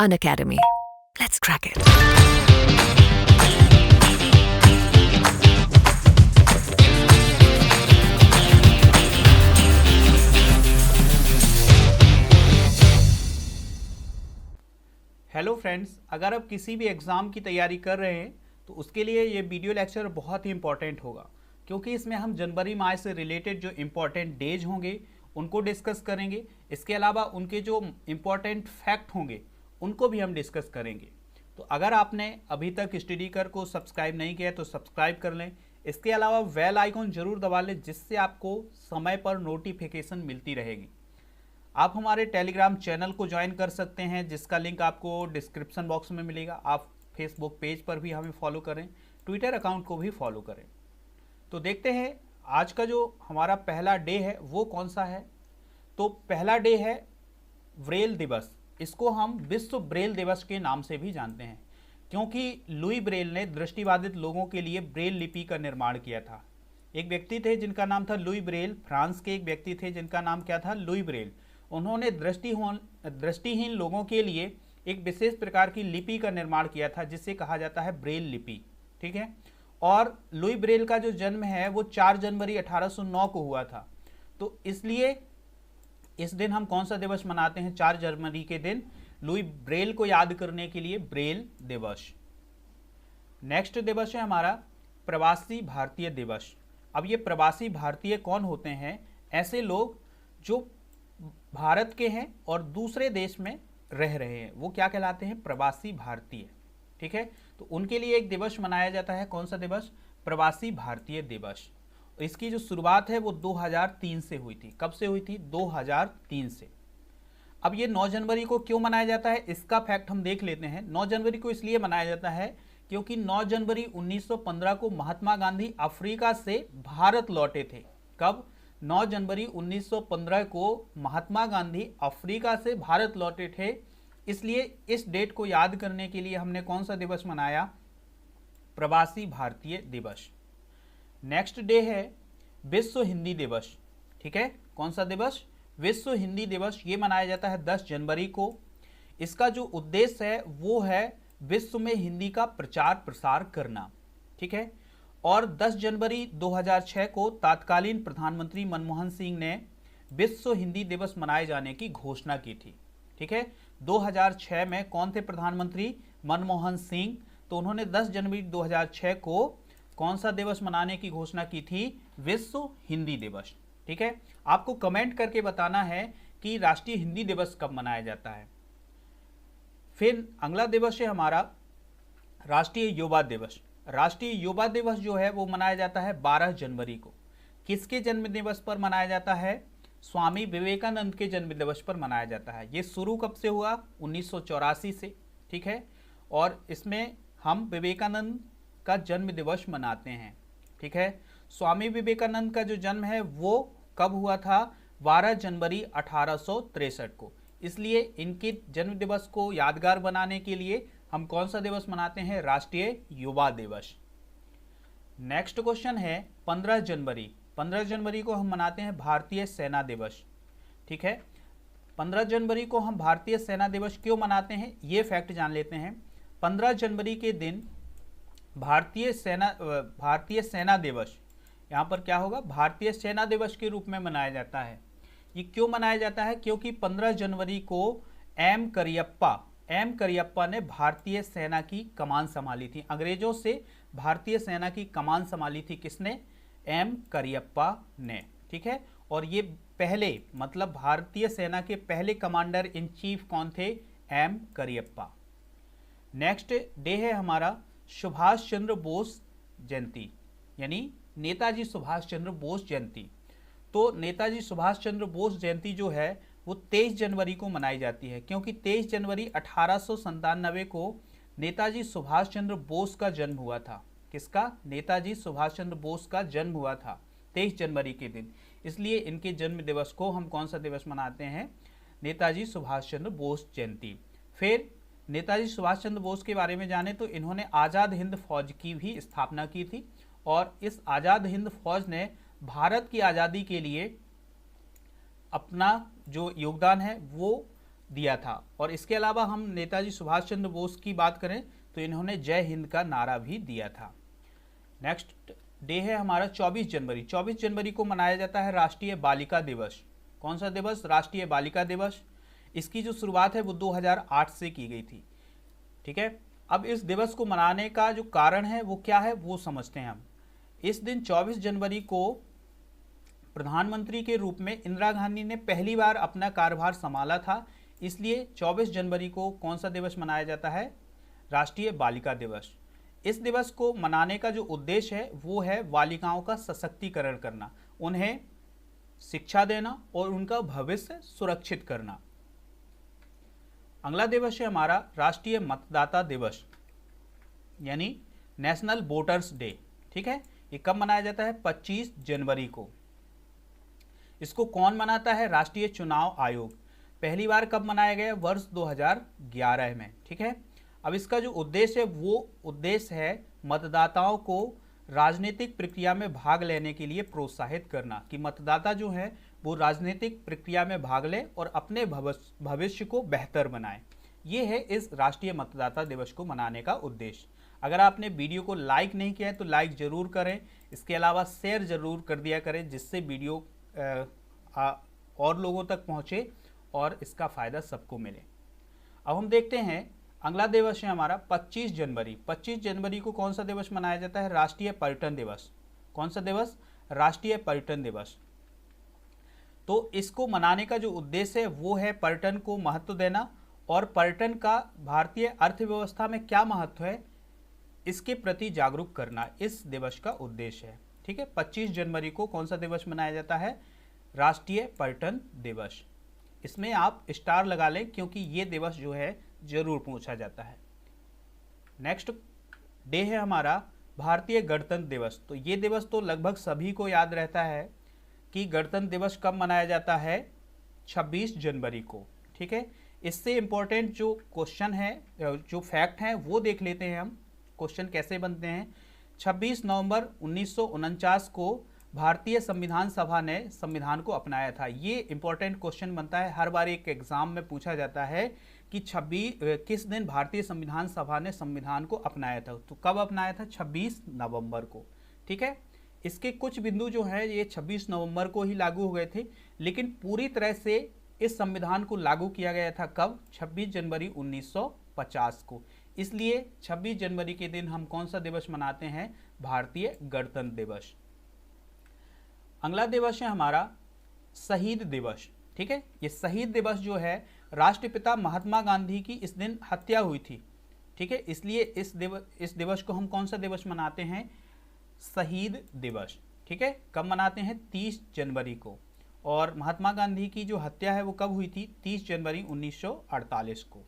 Unacademy. Let's crack it. Hello friends, अगर आप किसी भी एग्ज़ाम की तैयारी कर रहे हैं तो उसके लिए ये वीडियो लेक्चर बहुत ही इंपॉर्टेंट होगा, क्योंकि इसमें हम जनवरी माह से रिलेटेड जो इम्पॉर्टेंट डेज होंगे उनको डिस्कस करेंगे। इसके अलावा उनके जो इम्पॉर्टेंट फैक्ट होंगे उनको भी हम डिस्कस करेंगे। तो अगर आपने अभी तक स्टडी कर को सब्सक्राइब नहीं किया तो सब्सक्राइब कर लें। इसके अलावा बेल आइकॉन जरूर दबा लें, जिससे आपको समय पर नोटिफिकेशन मिलती रहेगी। आप हमारे टेलीग्राम चैनल को ज्वाइन कर सकते हैं, जिसका लिंक आपको डिस्क्रिप्शन बॉक्स में मिलेगा। आप फेसबुक पेज पर भी हमें फॉलो करें, ट्विटर अकाउंट को भी फॉलो करें। तो देखते हैं आज का जो हमारा पहला डे है वो कौन सा है। तो पहला डे है ब्रेल दिवस। इसको हम विश्व ब्रेल दिवस के नाम से भी जानते हैं, क्योंकि लुई ब्रेल ने दृष्टिबाधित लोगों के लिए ब्रेल लिपि का निर्माण किया था। एक व्यक्ति थे जिनका नाम था लुई ब्रेल, फ्रांस के एक व्यक्ति थे जिनका नाम क्या था, लुई ब्रेल। उन्होंने दृष्टिहीन लोगों के लिए एक विशेष प्रकार की लिपि का निर्माण किया था, जिसे कहा जाता है ब्रेल लिपि। ठीक है। और लुई ब्रेल का जो जन्म है वो 4 जनवरी 1809 को हुआ था। तो इसलिए इस दिन हम कौन सा दिवस मनाते हैं? 4 जनवरी के दिन लुई ब्रेल को याद करने के लिए ब्रेल दिवस। नेक्स्ट दिवस है हमारा प्रवासी भारतीय दिवस। अब ये प्रवासी भारतीय कौन होते हैं? ऐसे लोग जो भारत के हैं और दूसरे देश में रह रहे हैं, वो क्या कहलाते हैं? प्रवासी भारतीय। ठीक है। तो उनके लिए एक दिवस मनाया जाता है। कौन सा दिवस? प्रवासी भारतीय दिवस। इसकी जो शुरुआत है वो 2003 से हुई थी। कब से हुई थी? 2003 से। अब ये 9 जनवरी को क्यों मनाया जाता है, इसका फैक्ट हम देख लेते हैं। 9 जनवरी को इसलिए मनाया जाता है क्योंकि 9 जनवरी 1915 को महात्मा गांधी अफ्रीका से भारत लौटे थे। कब? 9 जनवरी 1915 को महात्मा गांधी अफ्रीका से भारत लौटे थे। इसलिए इस डेट को याद करने के लिए हमने कौन सा दिवस मनाया? प्रवासी भारतीय दिवस। नेक्स्ट डे है विश्व हिंदी दिवस। ठीक है। कौन सा दिवस? विश्व हिंदी दिवस। ये मनाया जाता है 10 जनवरी को। इसका जो उद्देश्य है वो है विश्व में हिंदी का प्रचार प्रसार करना। ठीक है। और 10 जनवरी 2006 को तत्कालीन प्रधानमंत्री मनमोहन सिंह ने विश्व हिंदी दिवस मनाए जाने की घोषणा की थी। ठीक है। 2006 में कौन थे प्रधानमंत्री? मनमोहन सिंह। तो उन्होंने 10 जनवरी 2006 को कौन सा दिवस मनाने की घोषणा की थी? विश्व हिंदी दिवस। ठीक है। आपको कमेंट करके बताना है कि राष्ट्रीय हिंदी दिवस कब मनाया जाता है। फिर अगला दिवस है हमारा राष्ट्रीय युवा दिवस। राष्ट्रीय युवा दिवस जो है वो मनाया जाता है 12 जनवरी को। किसके जन्म दिवस पर मनाया जाता है? स्वामी विवेकानंद के जन्म दिवस पर मनाया जाता है। ये शुरू कब से हुआ? 1984 से। ठीक है। और इसमें हम विवेकानंद का जन्म दिवस मनाते हैं। ठीक है। स्वामी विवेकानंद का जो जन्म है वो कब हुआ था? 12 जनवरी 1863 को। इसलिए इनके जन्म दिवस को यादगार बनाने के लिए हम कौन सा दिवस मनाते हैं? राष्ट्रीय युवा दिवस। नेक्स्ट क्वेश्चन है 15 जनवरी। 15 जनवरी को हम मनाते हैं भारतीय सेना दिवस। ठीक है। 15 जनवरी को हम भारतीय सेना दिवस क्यों मनाते हैं, ये फैक्ट जान लेते हैं। 15 जनवरी के दिन भारतीय सेना दिवस, यहाँ पर क्या होगा? भारतीय सेना दिवस के रूप में मनाया जाता है। ये क्यों मनाया जाता है? क्योंकि 15 जनवरी को एम करियप्पा ने भारतीय सेना की कमान संभाली थी। अंग्रेजों से भारतीय सेना की कमान संभाली थी किसने? एम करियप्पा ने। ठीक है। और ये पहले, मतलब भारतीय सेना के पहले कमांडर इन चीफ कौन थे? एम करियप्पा। नेक्स्ट डे है हमारा सुभाष चंद्र बोस जयंती, यानी नेताजी सुभाष चंद्र बोस जयंती। तो नेताजी सुभाष चंद्र बोस जयंती जो है वो 23 जनवरी को मनाई जाती है, क्योंकि 23 जनवरी 1897 को नेताजी सुभाष चंद्र बोस का जन्म हुआ था। किसका? नेताजी सुभाष चंद्र बोस का जन्म हुआ था 23 जनवरी के दिन। इसलिए इनके जन्म दिवस को हम कौन सा दिवस मनाते हैं? नेताजी सुभाष चंद्र बोस जयंती। फिर नेताजी सुभाष चंद्र बोस के बारे में जाने तो इन्होंने आज़ाद हिंद फौज की भी स्थापना की थी, और इस आज़ाद हिंद फौज ने भारत की आज़ादी के लिए अपना जो योगदान है वो दिया था। और इसके अलावा हम नेताजी सुभाष चंद्र बोस की बात करें तो इन्होंने जय हिंद का नारा भी दिया था। नेक्स्ट डे है हमारा 24 जनवरी। 24 जनवरी को मनाया जाता है राष्ट्रीय बालिका दिवस। कौन सा दिवस? राष्ट्रीय बालिका दिवस। इसकी जो शुरुआत है वो 2008 से की गई थी। ठीक है, अब इस दिवस को मनाने का जो कारण है वो क्या है वो समझते हैं हम। इस दिन 24 जनवरी को प्रधानमंत्री के रूप में इंदिरा गांधी ने पहली बार अपना कार्यभार संभाला था, इसलिए 24 जनवरी को कौन सा दिवस मनाया जाता है? राष्ट्रीय बालिका दिवस। इस दिवस को मनाने का जो उद्देश्य है वो है बालिकाओं का सशक्तिकरण करना, उन्हें शिक्षा देना और उनका भविष्य सुरक्षित करना। अगला दिवस है हमारा राष्ट्रीय मतदाता दिवस, यानी नेशनल वोटर्स डे। ठीक है, ये कब मनाया जाता है? 25 जनवरी को। इसको कौन मनाता है? राष्ट्रीय चुनाव आयोग। पहली बार कब मनाया गया? वर्ष 2011 में। ठीक है, अब इसका जो उद्देश्य है वो उद्देश्य है मतदाताओं को राजनीतिक प्रक्रिया में भाग लेने के लिए प्रोत्साहित करना, कि मतदाता जो है वो राजनीतिक प्रक्रिया में भाग ले और अपने भविष्य को बेहतर बनाए। ये है इस राष्ट्रीय मतदाता दिवस को मनाने का उद्देश्य। अगर आपने वीडियो को लाइक नहीं किया है तो लाइक ज़रूर करें, इसके अलावा शेयर ज़रूर कर दिया करें, जिससे वीडियो और लोगों तक पहुँचे और इसका फ़ायदा सबको मिले। अब हम देखते हैं अगला दिवस है हमारा 25 जनवरी। 25 जनवरी को कौन सा दिवस मनाया जाता है? राष्ट्रीय पर्यटन दिवस। कौन सा दिवस? राष्ट्रीय पर्यटन दिवस। तो इसको मनाने का जो उद्देश्य है वो है पर्यटन को महत्व देना और पर्यटन का भारतीय अर्थव्यवस्था में क्या महत्व है इसके प्रति जागरूक करना इस दिवस का उद्देश्य है। ठीक है, 25 जनवरी को कौन सा दिवस मनाया जाता है? राष्ट्रीय पर्यटन दिवस। इसमें आप स्टार लगा लें क्योंकि ये दिवस जो है जरूर पूछा जाता है। नेक्स्ट डे है हमारा भारतीय गणतंत्र दिवस। तो ये दिवस तो लगभग सभी को याद रहता है कि गणतंत्र दिवस कब मनाया जाता है? 26 जनवरी को। ठीक है, इससे इम्पोर्टेंट जो क्वेश्चन है, जो फैक्ट हैं वो देख लेते हैं हम। क्वेश्चन कैसे बनते हैं? 26 नवंबर 1949 को भारतीय संविधान सभा ने संविधान को अपनाया था। ये इंपॉर्टेंट क्वेश्चन बनता है, हर बार एक एग्जाम में पूछा जाता है कि किस दिन भारतीय संविधान सभा ने संविधान को अपनाया था। तो कब अपनाया था? 26 नवंबर को। ठीक है, इसके कुछ बिंदु जो है ये 26 नवंबर को ही लागू हो गए थे, लेकिन पूरी तरह से इस संविधान को लागू किया गया था कब? 26 जनवरी 1950 को। इसलिए 26 जनवरी के दिन हम कौन सा दिवस मनाते हैं? भारतीय गणतंत्र दिवस। अगला दिवस है हमारा शहीद दिवस। ठीक है, ये शहीद दिवस जो है राष्ट्रपिता महात्मा गांधी की इस दिन हत्या हुई थी। ठीक है, इसलिए इस दिवस को हम कौन सा दिवस मनाते हैं? शहीद दिवस। ठीक है, कब मनाते हैं? 30 जनवरी को। और महात्मा गांधी की जो हत्या है वो कब हुई थी? 30 जनवरी 1948 को।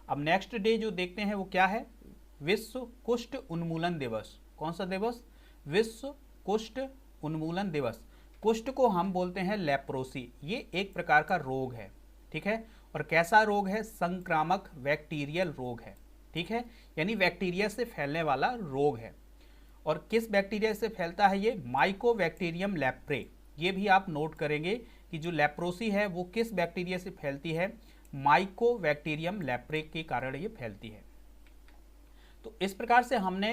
अब नेक्स्ट डे जो देखते हैं वो क्या है? विश्व कुष्ठ उन्मूलन दिवस। कौन सा दिवस? विश्व कुष्ठ उन्मूलन दिवस। कुष्ठ को हम बोलते हैं लेप्रोसी। ये एक प्रकार का रोग है। ठीक है, और कैसा रोग है? संक्रामक बैक्टीरियल रोग है। ठीक है, यानी बैक्टीरिया से फैलने वाला रोग है। और किस बैक्टीरिया से फैलता है ये? Mycobacterium leprae. ये भी आप नोट करेंगे कि जो लेप्रोसी है वो किस बैक्टीरिया से फैलती है? माइकोबैक्टीरियम लेप्रे के कारण ये फैलती है। तो इस प्रकार से हमने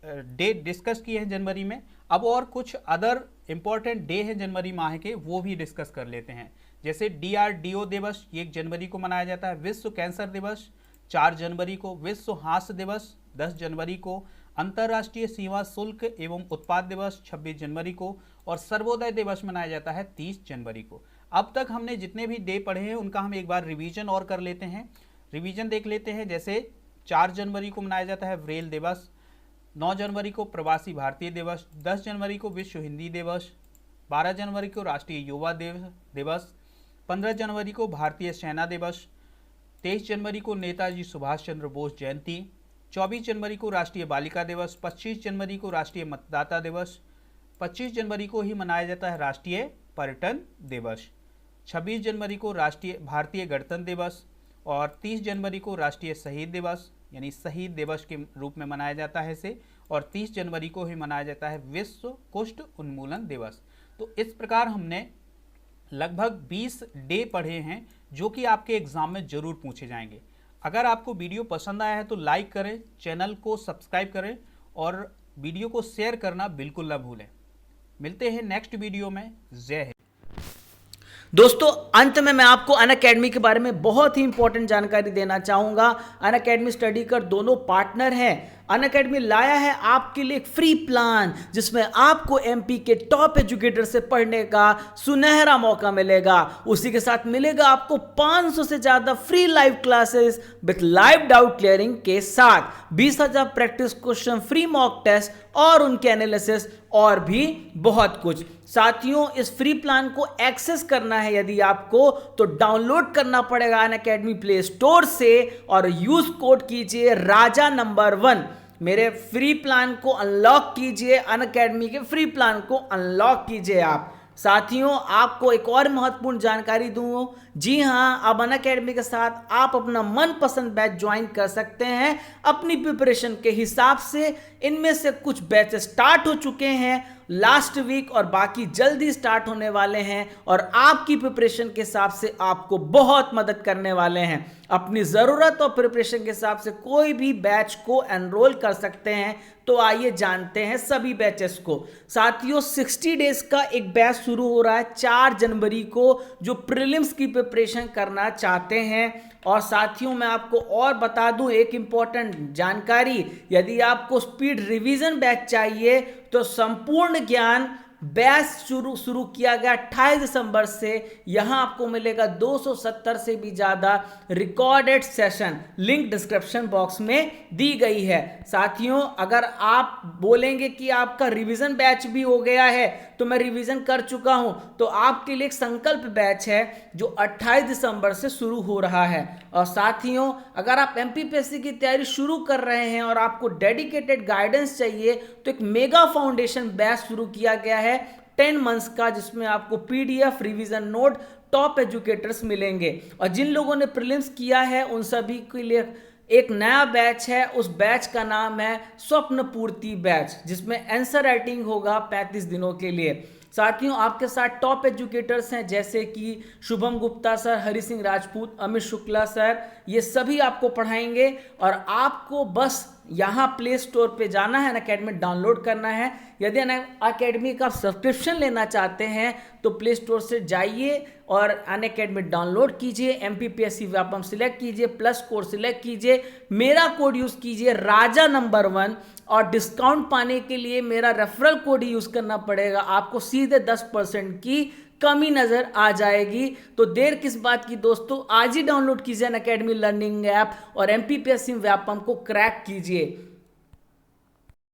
डे डिस्कस किए हैं जनवरी में। अब और कुछ अदर इंपॉर्टेंट डे हैं जनवरी माह के, वो भी डिस्कस कर लेते हैं। जैसे DRDO दिवस, ये 1 जनवरी को मनाया जाता है। विश्व कैंसर दिवस 4 जनवरी को। विश्व हास्य दिवस 10 जनवरी को। अंतर्राष्ट्रीय सीमा शुल्क एवं उत्पाद दिवस 26 जनवरी को। और सर्वोदय दिवस मनाया जाता है 30 जनवरी को। अब तक हमने जितने भी डे पढ़े हैं उनका हम एक बार रिवीजन और कर लेते हैं। रिवीजन देख लेते हैं। जैसे 4 जनवरी को मनाया जाता है ब्रेल दिवस। 9 जनवरी को प्रवासी भारतीय दिवस। 10 जनवरी को विश्व हिंदी दिवस। 12 जनवरी को राष्ट्रीय युवा दिवस। 15 जनवरी को भारतीय सेना दिवस। 23 जनवरी को नेताजी सुभाष चंद्र बोस जयंती। 24 जनवरी को राष्ट्रीय बालिका दिवस। 25 जनवरी को राष्ट्रीय मतदाता दिवस। 25 जनवरी को ही मनाया जाता है राष्ट्रीय पर्यटन दिवस। 26 जनवरी को राष्ट्रीय भारतीय गणतंत्र दिवस। और 30 जनवरी को राष्ट्रीय शहीद दिवस, यानी शहीद दिवस के रूप में मनाया जाता है इसे। और 30 जनवरी को ही मनाया जाता है विश्व कुष्ठ उन्मूलन दिवस। तो इस प्रकार हमने लगभग 20 डे पढ़े हैं जो कि आपके एग्जाम में जरूर पूछे जाएंगे। अगर आपको वीडियो पसंद आया है तो लाइक करें, चैनल को सब्सक्राइब करें और वीडियो को शेयर करना बिल्कुल ना भूलें। मिलते हैं नेक्स्ट वीडियो में। जय हिंद। दोस्तों, अंत में मैं आपको अनअकैडमी के बारे में बहुत ही इंपॉर्टेंट जानकारी देना चाहूंगा। अनअकैडमी स्टडी कर दोनों पार्टनर हैं। अनअकैडमी लाया है आपके लिए एक फ्री प्लान जिसमें आपको एमपी के टॉप एजुकेटर से पढ़ने का सुनहरा मौका मिलेगा। उसी के साथ मिलेगा आपको 500 से ज्यादा free live classes with live doubt clearing के साथ 20,000 practice question, free mock test और उनके एनालिसिस और भी बहुत कुछ। साथियों, इस फ्री प्लान को एक्सेस करना है यदि आपको तो डाउनलोड करना पड़ेगा अनअकैडमी प्ले स्टोर से और यूज कोड कीजिए राजा नंबर 1। मेरे फ्री प्लान को अनलॉक कीजिए, अनअकैडमी के फ्री प्लान को अनलॉक कीजिए आप। साथियों, आपको एक और महत्वपूर्ण जानकारी दूं। जी हां, अब अनअकैडमी के साथ आप अपना मनपसंद बैच ज्वाइन कर सकते हैं अपनी प्रिपरेशन के हिसाब से। इनमें से कुछ बैचेस स्टार्ट हो चुके हैं लास्ट वीक और बाकी जल्दी स्टार्ट होने वाले हैं और आपकी प्रिपरेशन के हिसाब से आपको बहुत मदद करने वाले हैं। अपनी ज़रूरत और प्रिपरेशन के हिसाब से कोई भी बैच को एनरोल कर सकते हैं। तो आइए जानते हैं सभी बैचेस को। साथियों, 60 डेज का एक बैच शुरू हो रहा है 4 जनवरी को, जो प्रीलिम्स की प्रिपरेशन करना चाहते हैं। और साथियों, मैं आपको और बता दूं एक इंपॉर्टेंट जानकारी, यदि आपको स्पीड रिवीजन बैच चाहिए तो संपूर्ण ज्ञान बैच शुरू किया गया 28 दिसंबर से। यहां आपको मिलेगा 270 से भी ज्यादा recorded session, link description box में दी गई है। साथियों, अगर आप बोलेंगे कि आपका रिवीजन बैच भी हो गया है तो मैं रिवीजन कर चुका हूं, तो आपके लिए एक संकल्प बैच है जो 28 दिसंबर से शुरू हो रहा है। और साथियों, अगर आप एमपीपीएससी की तैयारी शुरू कर रहे हैं और आपको डेडिकेटेड गाइडेंस चाहिए तो एक मेगा फाउंडेशन बैच शुरू किया गया है 10 मंथ्स का, जिसमें आपको PDF, revision note, top educators मिलेंगे। और जिन लोगों ने प्रीलिम्स किया है उन सभी के लिए एक नया बैच है। उस बैच का नाम है स्वप्न पूर्ति बैच, जिसमें आंसर राइटिंग होगा 35 दिनों के लिए। साथियों, आपके साथ टॉप एजुकेटर्स हैं जैसे कि शुभम गुप्ता सर, हरि सिंह राजपूत, अमित शुक्ला सर, ये सभी आपको पढ़ाएंगे। और आपको बस यहाँ प्ले स्टोर पे जाना है, अनअकैडमी डाउनलोड करना है। यदि अनअकैडमी का सब्सक्रिप्शन लेना चाहते हैं तो प्ले स्टोर से जाइए और अनअकैडमी डाउनलोड कीजिए, एमपीपीएससी व्यापम सिलेक्ट कीजिए, प्लस कोड सिलेक्ट कीजिए, मेरा कोड यूज कीजिए राजा नंबर 1 और डिस्काउंट पाने के लिए मेरा रेफरल कोड ही यूज करना पड़ेगा। आपको सीधे 10% की कमी नजर आ जाएगी। तो देर किस बात की दोस्तों, आज ही डाउनलोड कीजिए अनअकैडमी लर्निंग ऐप और एमपीपीएससी व्यापम को क्रैक कीजिए।